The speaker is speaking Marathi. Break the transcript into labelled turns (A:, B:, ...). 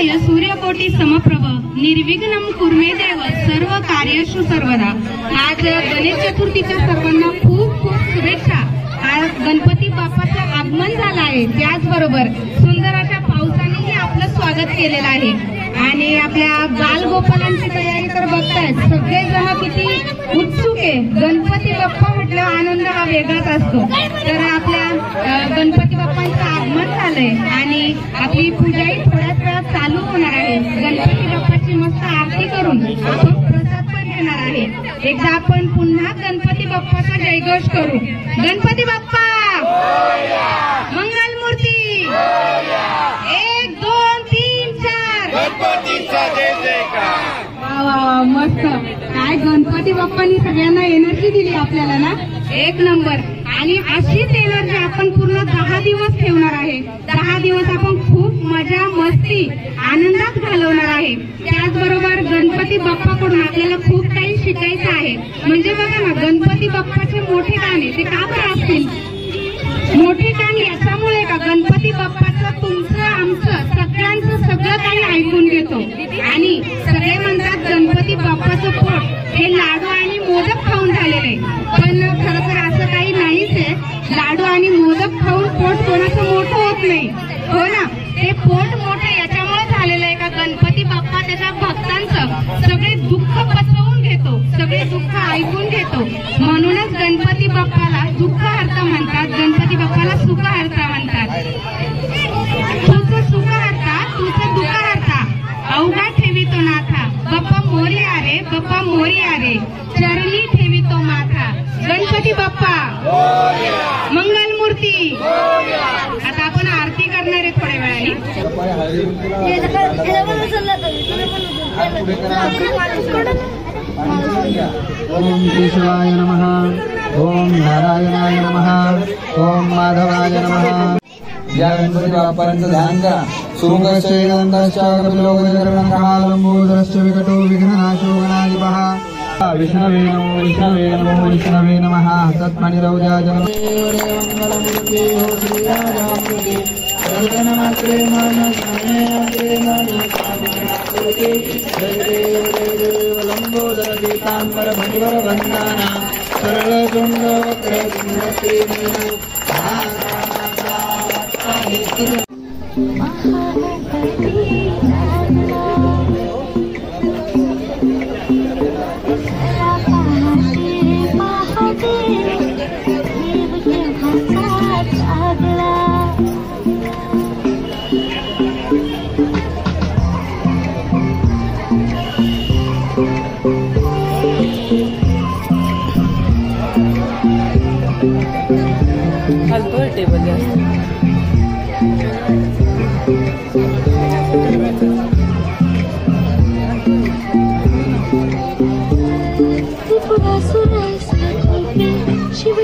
A: सूर्यकोटि सूर्यकोटि समप्रभ निर्विघ्नं कुर्मे देव सर्व कार्येषु सर्वदा। आज गणेश चतुर्थीच्या सर्वांना खूप खूप शुभेच्छा। आज गणपती बाप्पाचं आगमन झालं आहे, त्याचबरोबर सुंदर अशा पावसानेही आपलं स्वागत केलेलं आहे आणि आपल्या बालगोपालांची तयारी तर बघतायत सगळेजण किती उत्सुक आहे। गणपती बाप्पा म्हटलं आनंद हा वेगळाच असतो। तर आपल्या गणपती बाप्पांचं आगमन झालंय आणि आपली पूजाही थोड्याच वेळात चालू होणार आहे। गणपती बाप्पाची मस्त आरती करून आपण प्रसाद पण घेणार आहे। एकदा आपण पुन्हा गणपती बाप्पाचा जयघोष करू। गणपती बाप्पा मंगल मूर्ती 1 2 3 4
B: गणपतीचा जय जयकार।
A: वा मस्त। काय गणपती बाप्पांनी सगळ्यांना एनर्जी दिली आपल्याला ना, एक नंबर। आणि अशीच एनर्जी आपण पूर्ण 10 दिवस ठेवणार आहे। 10 दिवस आपण खूप मजा मस्ती आनंदात घालवणार आहे। त्याचबरोबर गणपती बाप्पाकडून आपल्याला खूप काही शिकायचं आहे। म्हणजे बघा ना, गणपती बाप्पाचे मोठे गाणे ते का बरं असतील? मोठे कान याच्यामुळे का गणपती बाप्पाचं तुमचं आमचं सगळ्यांचं सगळं काही ऐकून घेतो आणि सगळे म्हणतात गणपती बाप्पाचं पोट हे लाडू आणि मोदक खाऊन झालेलं आहे, पण खरं तर असं काही नाहीच आहे। लाडू आणि मोदक खाऊन पोट कोणाचं मोठं होत नाही, हो ना। ते पोट मोठं याच्यामुळे झालेलं आहे का गणपती बाप्पा त्याच्या भक्तांचं सगळे दुःख पचवून घेतो, सगळे दुःख ऐकून घेतो। म्हणूनच गणपती बाप्पाला दुःखहर्ता म्हणतात, गणपती बाप्पाला सुखहर्ता म्हणतात। तुझं सुखहर्ता तुझं दुःखहर्ता अवघा ठेवितो नाथा, बाप्पा मोरया रे बाप्पा मोरया रे चरणी ठेवितो माथा। गणपती बाप्पा मंगल मूर्ती। आता आपण आरती करणार आहे थोड्या वेळाने।
C: ओम केशवाय नमः, ओम नारायणाय नमः, ओम माधवाय नमः। या गणपती बाप्पांचं ध्यान करा। सुमुखस्य नंदस्य कपिलोगजकर्णकालंबोदरस्य विकटो विघ्ननाशो गणाधिपः। विष्णवे नमो विष्णवे नमो विष्णवे नमः। तत्मनिरौजा जन लंबोदर पीतांबर भंवर वंदना सरल चुंड
D: टेबल
E: शिव